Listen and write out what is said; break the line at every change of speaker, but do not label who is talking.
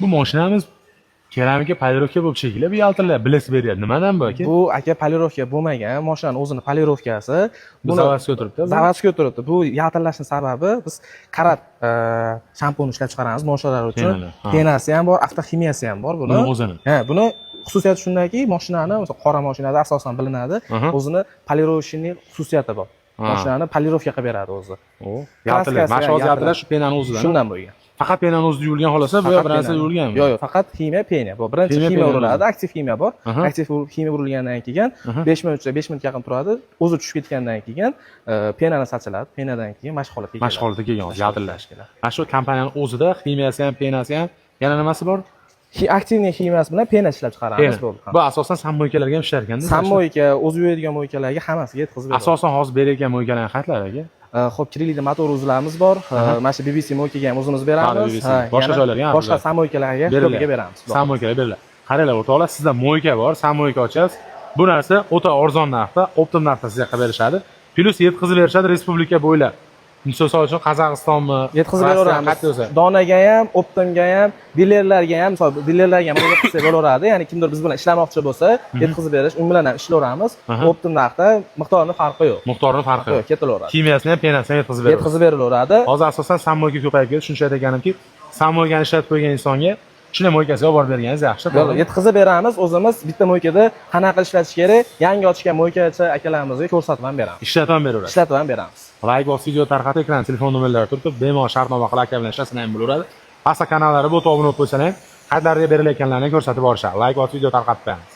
Bu mashinamiz keramika polirovka bo'lib chekilib, bu yaltirlar bilis beryapti. Nimadan bu aka?
Bu aka polirovka bo'lmagan, mashinani o'zini polirovkasi.
Bu zavodga o'tiribdi.
Zavodga o'tiribdi. Bu yaltirlashning sababi biz Karat shampun ishlab chiqaramiz mashinalar uchun. Penasi ham bor, avtoximiyasi ham bor buni.
O'zini.
Ha, buni xususiyati shundaki, mashinani, masalan, qora mashinada asosan bilinadi. O'zini polirovочный xususiyati bor. Mashinani polirovka qilib beradi o'zi.
Yaltirlar. Mana shu hozir yaltirlar shu penani o'zidan.
Shundan bo'lgan.
Faqat penani o'zida yuvilgan xolasa, bu bir narsa yuvilganmi?
Yo'q, faqat ximiya, pena. Bu birinchi ximiya uriladi, aktiv ximiya bor. Aktiv ximiya urilgandan keyin 5 minutcha 5 minutga yaqin turadi. O'zi tushib ketgandan keyin penani sachiladi. Penadan keyin mashq holatiga keladi.
Mashq holatiga kelgan, yaltirlash. Mana shu kompaniyaning o'zida ximiyasi ham, penasi ham, yana nimasi bor?
Aktivniy ximiyasi bilan pena ishlab chiqaramiz bu.
Bu asosan sammoykalarga ham ishlar ekanda.
Sammoyka, o'zi yuvadigan moykalarga hammasiga yetkazib beradi.
Asosan hozir berayotgan moykalarning qaytlar aka?
Xo'p, Kirillida motor uzlarimiz bor. Mana shu BBC moykaga ham o'zimiz beramiz.
Boshqa joylarga ham.
Boshqa sammoykalarga ko'piga beramiz.
Sammoykalar beriladi. Qaranglar o'rtoqlar, sizda moyka bor, sammoyka ochasiz. Bu narsa o'ta arzon narxda, optim narxda sizga qilib berishadi. Plus yetkazib berishadi respublika bo'ylab. Misol uchun Qozog'istonmi,
yetkazib beramiz. Donaga ham, optimga ham, dilerlarga ham, misol dilerlarga ham yetkazib bo'laveradi. Ya'ni kimdir biz bilan ishlamoqchi bo'lsa, yetkazib berish, u bilan ham ishlayveramiz. Optim narxda miqdorining farqi yo'q.
Miqdorining farqi yo'q,
ketaveradi.
Kimiyasini ham, penasini ham yetkazib beradi.
Yetkazib berilaveradi.
Hozir asosan sammoyka ko'payib ketdi. Shuncha aytganimki, sammoykani ishlatib qo'ygan insonga shunday mo'ykasiga olib berganingiz yaxshi.
Yetkazib beramiz, o'zimiz bitta mo'ykada qanaqa ishlatish kerak, yangi ochgan mo'ykachi akalarimizga ko'rsatib ham beramiz.
Ishlatib ham beraveradi.
Ishlatib ham beramiz.
Like bosib video tarqatib, ekran telefon nomerlari turibdi. Bemalol shartnoma qilib aka bilan ishlasa ham bo'laveradi. Pastda kanallari bu obuna bo'lib qo'ysalar ham, qayerlarga berilayotganlarini ko'rsatib borishadi. Like bosib video tarqatib beramiz.